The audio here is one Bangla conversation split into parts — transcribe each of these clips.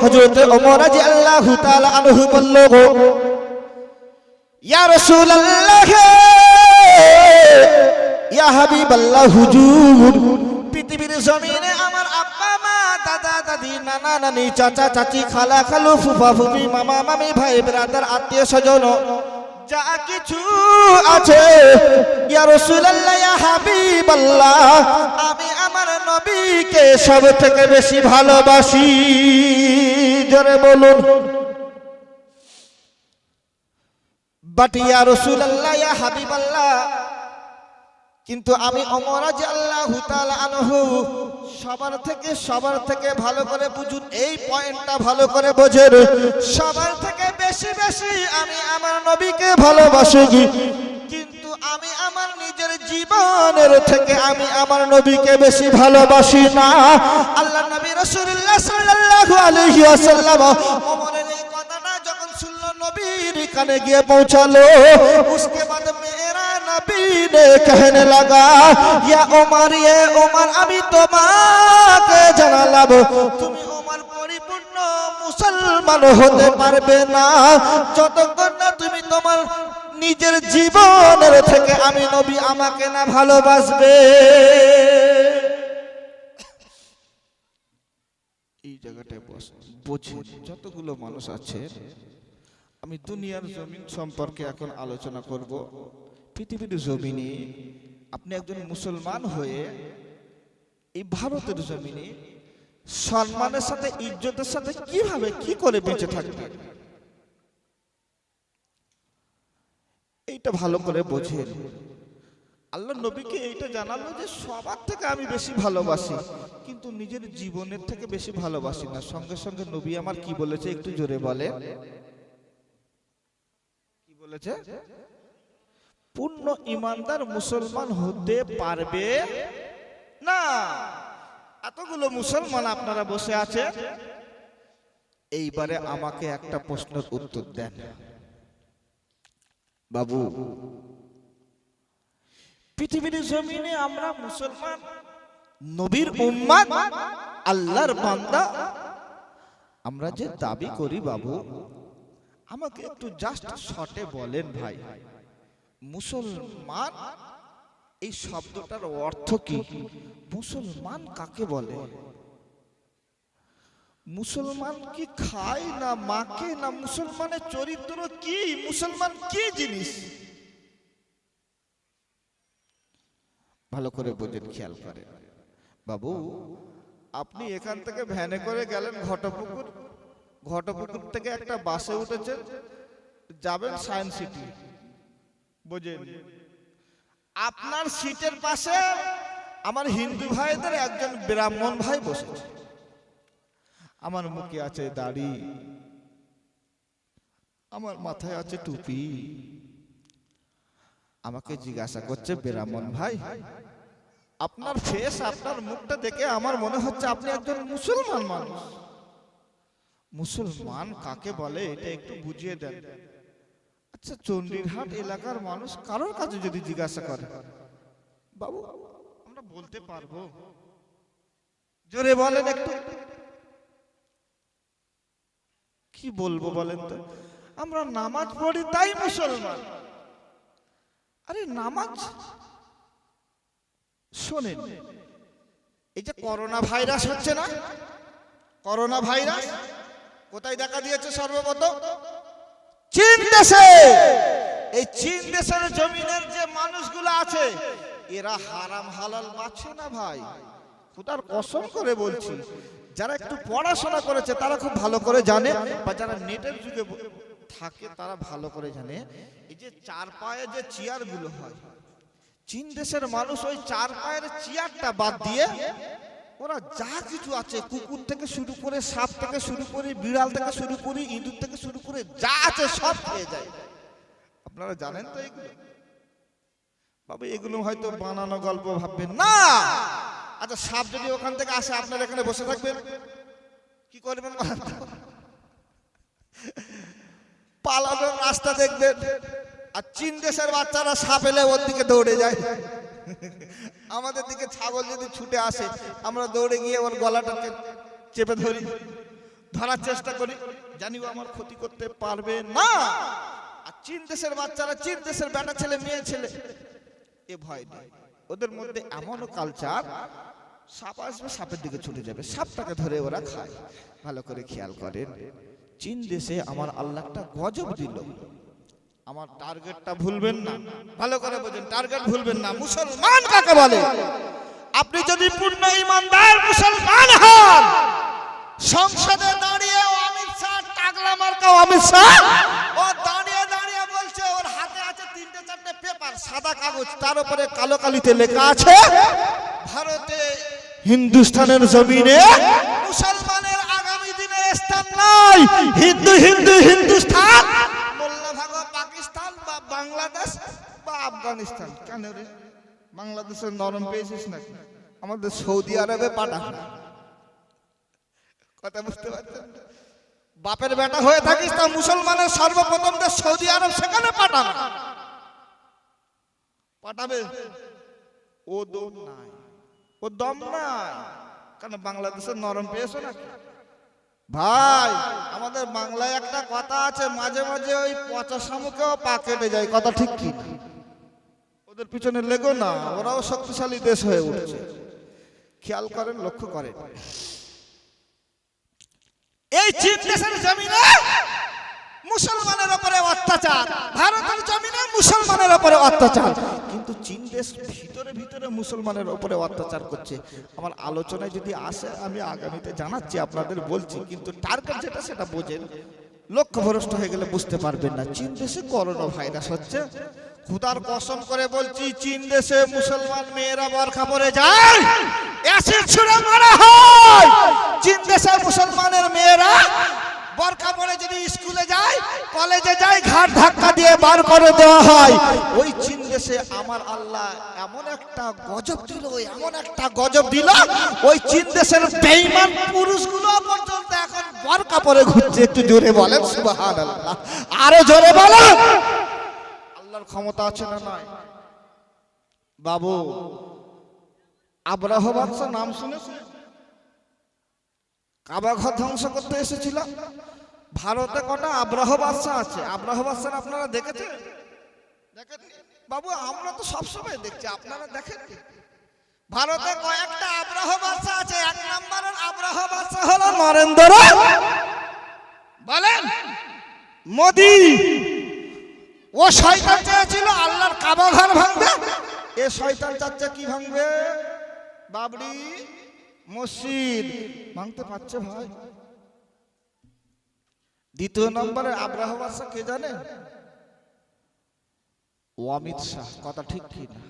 হযরত ওমর রাদিয়াল্লাহু তাআলা আনহু বলল, ইয়া রাসূলুল্লাহ, ইয়া হাবিবাল্লাহ, হুজুর, পৃথিবীর জমিনে আমার আব্বা মা, দাদা দাদি, নানা নানি, চাচা চাচি, খালা খালু, ফুফা ফুফি, মামা মামি, ভাই ব্রাদার, আত্মীয় স্বজন যা কিছু আছে, ইয়া রাসূলুল্লাহ, ইয়া হাবিবাল্লাহ, আমি আমার নবীকে সব থেকে বেশি ভালোবাসি। জোরে বলুন। বাট ইয়া রাসূলুল্লাহ, ইয়া হাবিবাল্লাহ, কিন্তু আমি ওমর রাদিয়াল্লাহু তাআলা আনহু সবার থেকে ভালো করে বুঝুন, এই পয়েন্টটা ভালো করে বোঝেন, সবার থেকে বেশি বেশি আমি আমার নবীকে ভালোবাসি, কিন্তু আমি আমার নিজের জীবনের থেকে আমি আমার নবীকে বেশি ভালোবাসি না। আল্লাহ নবী রাসূলুল্লাহ সাল্লাল্লাহু আলাইহি ওয়াসাল্লাম ওমরের এই কথাটা যখন শুনলো, নবীর কানে গিয়ে পৌঁছালো, उसके बाद मेरा नबी ने कहने लगा, या उमर, ये उमर, আমি তোমাকে জানালাম, তুমি উমর পরিপূর্ণ মুসলমান হতে পারবে না যতক্ষণ না তুমি তোমার নিজের জীবনের থেকে আমি নবী আমাকে না ভালোবাসবে। এই জায়গাটায় বুঝে যতগুলো মানুষ আছে, আমি দুনিয়ার জমিন সম্পর্কে এখন আলোচনা করব। পৃথিবীর জমিনে আপনি একজন মুসলমান হয়ে এই ভারতের জমিনে সম্মানের সাথে, ইজ্জতের সাথে কিভাবে কি করে বেঁচে থাকবেন, এইটা ভালো করে বোঝেন। আল্লাহ নবীকে এইটা জানালো যে সবার থেকে আমি বেশি ভালোবাসি, কিন্তু নিজের জীবনের থেকে বেশি ভালোবাসি না। সঙ্গে সঙ্গে নবী আমার কি বলেছে একটু জোরে বলে, কি বলেছে? পূর্ণ ইমানদার মুসলমান হতে পারবে না। এতগুলো মুসলমান আপনারা বসে আছে, এইবারে আমাকে একটা প্রশ্নের উত্তর দেন বাবু। পৃথিবীর জমিনে আমরা মুসলমান, নবীর উম্মত, আল্লাহর বান্দা, আমরা যে দাবি করি বাবু, আমাকে একটু জাস্ট শর্টে বলেন ভাই, মুসলমান এই শব্দটার অর্থ কি? মুসলমান কাকে বলে? মুসলমান কি খায় না মাকে, না মুসলমানের চরিত্র কি, মুসলমান কি জিনিস? ভালো করে বোঝেন, খেয়াল করেন বাবু। আপনি এখান থেকে ভ্যানে করে গেলেন ঘটপুকুর, ঘটপুকুর থেকে একটা বাসে উঠেছেন, যাবেন সায়েন্স সিটি, বোঝেন? আপনার সিটের পাশে আমার হিন্দু ভাইদের একজন ব্রাহ্মণ ভাই বসেছে, আমার মুখে আছে দাড়ি, আমার মাথায় আছে টুপি। আমাকে জিজ্ঞাসা করছে, ব্রাহ্মণ ভাই, আপনার ফেস, আপনার মুখটা দেখে আমার মনে হচ্ছে আপনি একজন মুসলমান মানুষ। মুসলমান কাকে বলে এটা একটু বুঝিয়ে দেন। আচ্ছা, চণ্ডীরহাট এলাকার মানুষ কারোর কাছে যদি জিজ্ঞাসা করে, বাবু আমরা বলতে পারবো? জোরে বলেন একটু, কি বলবো বলেন তো? আমরা নামাজ পড়ি তাই মুসলমান। আরে নামাজ শোনেন, এই যে করোনা ভাইরাস হচ্ছে না, করোনা ভাইরাস কোথায় দেখা দিয়েছে সর্বপ্রথম? চীন দেশে। এই চীন দেশের জমিনের যে মানুষগুলো আছে, এরা হারাম হালাল বাছে না ভাই, খোদার কসম করে বলছি। যারা একটু পড়াশোনা করেছে তারা খুব ভালো করে জানে, বা যারা নেটের যুগে থাকে তারা ভালো করে জানে, এই যে চার পায়ে যে চেয়ার গুলো হয়, চীন দেশের মানুষ ওই চার পায়ের চেয়ারটা বাদ দিয়ে ওরা যা কিছু আছে, কুকুর থেকে শুরু করে, সাপ থেকে শুরু করে, বিড়াল থেকে শুরু করে, ইঁদুর থেকে শুরু করে যা আছে সব খেয়ে যায়। আপনারা জানেন তো এগুলো? বাবা এগুলো হয়তো বানানো গল্প ভাববেন না। আচ্ছা, সাপ যদি ওখান থেকে আসে, আপনারা এখানে বসে থাকবেন, কি করবেন? পালানোর রাস্তা দেখবেন। আর চীন দেশের বাচ্চারা সাপ এলে ওর দিকে দৌড়ে যায়। আমাদের দিকে ছাগল যদি ছুটে আসে, আমরা দৌড়ে গিয়ে ওর গলাটাকে চেপে ধরি। ধরার চেষ্টা করি, জানিও আমার ক্ষতি করতে পারবে না। আর চীন দেশের বাচ্চারা, চীন দেশের বেটা ছেলে মেয়ে ছেলে, এ ভয় নেই। ওদের মধ্যে এমনও কালচার, সাপ আসবে সাপের দিকে ছুটে যাবে, সাপটাকে ধরে ওরা খায়। ভালো করে খেয়াল করেন, চীন দেশে আমার আল্লাহ একটা গজব দিল। আমার টার্গেটটা ভুলবেন না, ভালো করে বোঝেন, টার্গেট ভুলবেন না। মুসলমান কাকে বলে? আপনি যদি পূর্ণ ইমানদার মুসলমান হন, সংসদে দাঁড়িয়ে অমিত শাহ, টাকলা মার্কা অমিত শাহ, ও দাঁড়িয়ে দাঁড়িয়ে বলছে, ওর হাতে আছে 3-4টে পেপার, সাদা কাগজ, তার উপরে কালো কালিতে লেখা আছে, ভারতে হিন্দুস্তানের জমিনে মুসলমানের আগামী দিনে স্থান নাই। হিন্দু হিন্দু হিন্দুস্তান, মোল্লা ভাগো পাকিস্তান বা বাংলাদেশ বা আফগানিস্তান। কেন রে, বাংলাদেশের নরম পেয়েছিস নাকি? আমাদের সৌদি আরবে পাঠা। কথা বুঝতে পারছেন? বাপের বেটা হয়ে থাকিস তা মুসলমানের সর্বপ্রথম দেশ সৌদি আরব, সেখানে পাঠাবে। পাঠাবে ও দম নাই, ও দম নাই। কেন বাংলাদেশের নরম পেয়েছো নাকি? ভাই, আমাদের বাংলায় একটা কথা আছে, মাঝে মাঝে ওই পচা শামুকেও পা কেটে যায়। কথা ঠিক কি? ওদের পিছনে লেগো না, ওরাও শক্তিশালী দেশ হয়ে উঠছে। খেয়াল করেন, লক্ষ্য করেন, এই চীন দেশের জমিনে মুসলমানের উপরে অত্যাচার, ভারতের জমিনে মুসলমানের উপরে অত্যাচার, কিন্তু চীন দেশ ভিতরে ভিতরে মুসলমানের উপরে অত্যাচার করছে। আমার আলোচনায় যদি আসে আমি আগামীতে জানাচ্ছি, আপনাদের বলছি, কিন্তু টার্গেট যেটা সেটা বোঝেন। লক্ষ্য ভ্রষ্ট হয়ে গেলে বুঝতে পারবেন না। চীন দেশে করোনা ভাইরাস হচ্ছে, খুদার কসম করে বলছি, চীন দেশে মুসলমান মেয়েরা বোরকা পরে যায়, অ্যাসিড ছুঁড়ে মারা হয়। চীন দেশে মুসলমানের মেয়েরা বোরকা পরে যদি স্কুলে যায়, কলেজে যায়, ঘাট ধাক্কা দিয়ে বার করে দেওয়া হয়। ওই চীন দেশে আমার আল্লাহ এমন একটা গজব দিল, এমন একটা গজব দিল, ওই চীন দেশের বেঈমান পুরুষগুলো পর্যন্ত এখন বোরকা পরে ঘুরছে। একটু জোরে বলেন সুবহানাল্লাহ, আরো জোরে বলেন। আল্লাহর ক্ষমতা আছে না নাই? বাবু, আব্রাহ বাদশা নাম শুনেছেন? কাবা ঘর ধ্বংস করতে এসেছিল। ভারতে কটা আব্রাহ বাদশা আছে? আব্রাহ বাদশা আপনারা দেখেছেন? দেখেন বাবু, আমরা তো সবসময় দেখছি, আপনারা দেখেন? ভারতে কয়েকটা আব্রাহ বাদশা আছে। 1 নম্বরের আব্রাহ বাদশা হলো নরেন্দ্র, বলেন, মোদি। ও শয়তান চেয়েছিল আল্লাহর কাবা ঘর ভাঙবে। এ শয়তান চাচ্ছে কি ভাঙবে? বাবরি মসজিদ ভাঙতে পারছে ভাই। 2 নম্বরে আব্রাহ বাদশা কে জানেন? অমিত শাহ। কথা ঠিক কি না?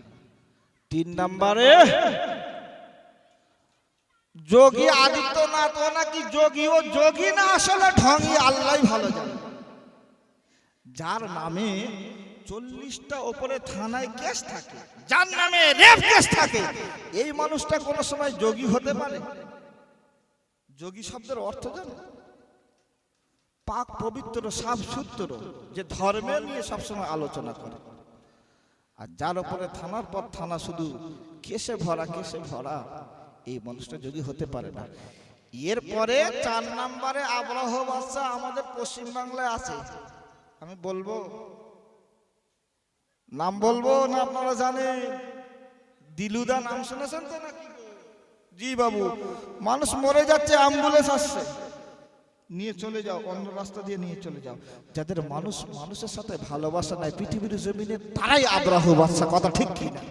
3 নম্বরে যোগী আদিত্যনাথ। ও নাকি যোগী, ও যোগী না, আসলে ঢঙ্গি, আল্লাহই ভালো জানে। যার নামে 40টা উপরে থানায় কেস থাকে, যার নামে রেপ কেস থাকে, এই মানুষটা কোন সময় যোগী হতে পারে? যোগী শব্দের অর্থ জানো? পাক পবিত্র, সাফ সুতরো, যে ধর্মে নিয়ে সবসময় আলোচনা করে। আর যার উপরে থানার পর থানা শুধু কেসে ভরা, কেসে ভরা, এই মানুষটা যোগী হতে পারে না। এরপরে 4 নম্বরে আব্রাহ বাদশা আমাদের পশ্চিম বাংলায় আছে। আমি বলবো, নাম বলবো না? আপনারা জানেন দিলুদা, নাম শুনেছেন তো নাকি? জি বাবু, মানুষ মরে যাচ্ছে, অ্যাম্বুলেন্স আসছে, নিয়ে চলে যাও, অন্য রাস্তা দিয়ে নিয়ে চলে যাও। যাদের মানুষের সাথে ভালোবাসা নাই পৃথিবীর জমিনে, তারাই আব্রাহ বাদশা। কথা ঠিক কি না?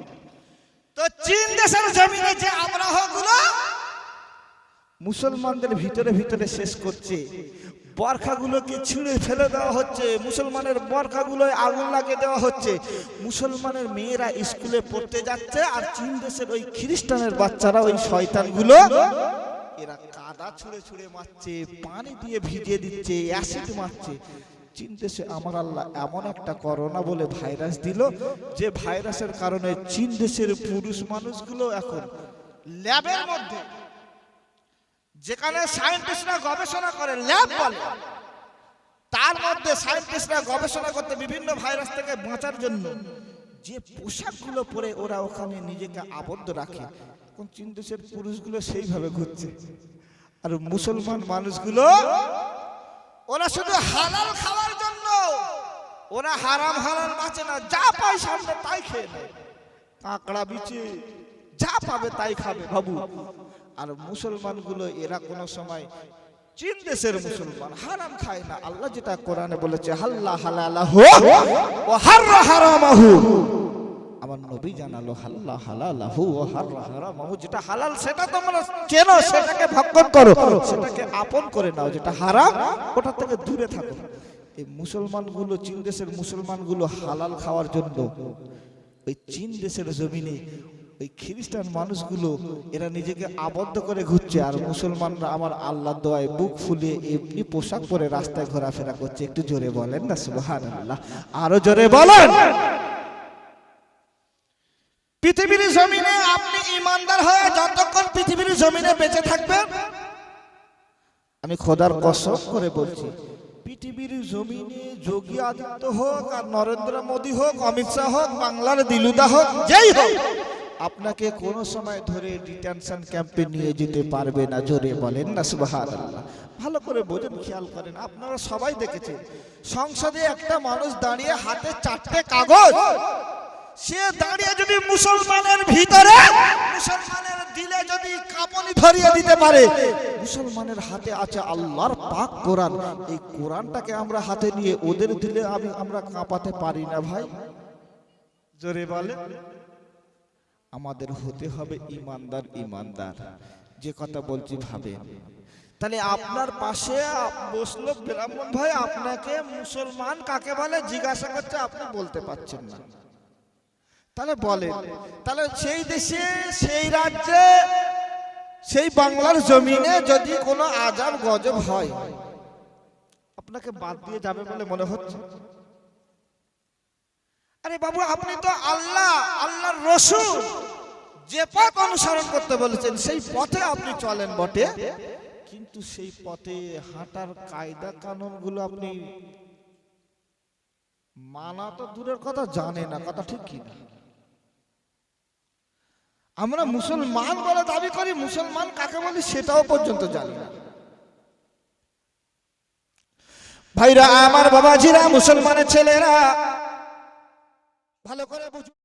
তো চীন দেশের জমিনে যে আব্রাহ গুলো মুসলমানদের ভিতরে ভিতরে শেষ করছে, বরখাগুলোকে ছিঁড়ে ফেলে দেওয়া হচ্ছে, মুসলমানের বরখাগুলোয় আগুন লাগিয়ে দেওয়া হচ্ছে, মুসলমানের মেয়েরা স্কুলে পড়তে যাচ্ছে, আর চীন দেশের ওই খ্রিস্টানের বাচ্চারা, ওই শয়তানগুলো, এরা কাদা ছুঁড়ে ছুঁড়ে মারছে, পানি দিয়ে ভিজিয়ে দিচ্ছে, অ্যাসিড মারছে। চীন দেশে আমার আল্লাহ এমন একটা করোনা বলে ভাইরাস দিল, যে ভাইরাসের কারণে চীন দেশের পুরুষ মানুষগুলো এখন ল্যাবের মধ্যে, যেখানে সায়েন্টিস্টরা গবেষণা করে, ল্যাব বলে, তার মধ্যে সায়েন্টিস্টরা গবেষণা করতে বিভিন্ন ভাইরাস থেকে বাঁচার জন্য যে পোশাকগুলো পরে ওরা ওখানে নিজেকে আবদ্ধ রাখে, এখন চীন দেশের পুরুষগুলো সেইভাবে ঘুরছে। আর মুসলমান মানুষগুলো ওরা শুধু হালাল খাওয়ার জন্য, ওরা হারাম হালাল বাঁচে না, যা পায় সামনে তাই খেয়ে নেয়, কাঁকড়া বিচে যা পাবে তাই খাবে বাবু। আর মুসলমানগুলো এরা কোনো সময় চীন দেশের মুসলমান হারাম খায় না। আল্লাহ যেটা কোরআনে বলেছে হাল্লা হালালাহু ওয়া হাররা হারামাহু, আমার নবী জানালো হাল্লা হালালাহু ওয়া হাররা হারামাহু, যেটা হালাল সেটা তোমরা চেনো, সেটাকে ভক্ষণ করো, সেটাকে আপন করে নাও, যেটা হারাম ওটা থেকে দূরে থাকো। এই মুসলমানগুলো, চীন দেশের মুসলমানগুলো হালাল খাওয়ার জন্য ওই চীন দেশের জমিনে ওই খ্রিস্টান মানুষগুলো এরা নিজেকে আবদ্ধ করে ঘুরছে, আর মুসলমানরা আমার আল্লাহর দোয়ায় বুক ফুলিয়ে এমনি পোশাক পরে রাস্তায় ঘোরাফেরা করছে। একটু জোরে বলেন না সুবহানাল্লাহ, আরো জোরে বলেন। পৃথিবীর জমিনে আপনি ইমানদার হয়ে যতক্ষণ পৃথিবীর জমিনে বেঁচে থাকবেন, আমি খোদার কসম করে বলছি, পৃথিবীর জমিনে যোগী আদিত্য হোক আর নরেন্দ্র মোদী হোক, অমিত শাহ হোক, বাংলার দিলুদা হোক, যেই হোক, আপনাকে কোনো সময় ধরে ডিটেনশন ক্যাম্পে নিয়ে যেতে পারবে না। জোরে বলেন না সুবহানাল্লাহ। ভালো করে বোঝেন, খেয়াল করেন, আপনারা সবাই দেখেছেন সংসদে একটা মানুষ দাঁড়িয়ে হাতে 4টে কাগজ, সে দাঁড়িয়ে যদি মুসলমানের ভিতরে, মুসলমানের দিলে যদি কাঁপুনি ধরিয়ে দিতে পারে, মুসলমানের হাতে আছে আল্লাহর পাক কোরআন, এই কোরআনটাকে আমরা হাতে নিয়ে ওদের দিলে আমরা কাঁপাতে পারি না ভাই? জোরে বলে। আমাদের হতে হবে ইমানদার, ইমানদার যে কথা বলছি ভাবেন। তাহলে আপনার পাশে বসলো ব্রাহ্মণ ভাই, আপনাকে মুসলমান কাকে বলে জিজ্ঞাসা করছে, আপনি বলতে পারছেন না, তাহলে বলেন, তাহলে সেই দেশে, সেই রাজ্যে, সেই বাংলার জমিনে যদি কোনো আযাব গজব হয়, আপনাকে বাদ দিয়ে যাবে বলে মনে হচ্ছে? আরে বাবু, আপনি তো আল্লাহ, আল্লাহর রাসূল যে পথ অনুসরণ করতে বলেছেন সেই পথে আপনি চলেন বটে, কিন্তু সেই পথে হাঁটার কায়দা কানুন গুলো আপনি মানা তো দূরের কথা জানে না, কথা ঠিক কি না? আমরা মুসলমান বলে দাবি করি, মুসলমান কাকে বলি সেটাও পর্যন্ত জানি না। ভাইরা আমার, বাবাজিরা, মুসলমানের ছেলেরা, ভালো করে বুঝুন।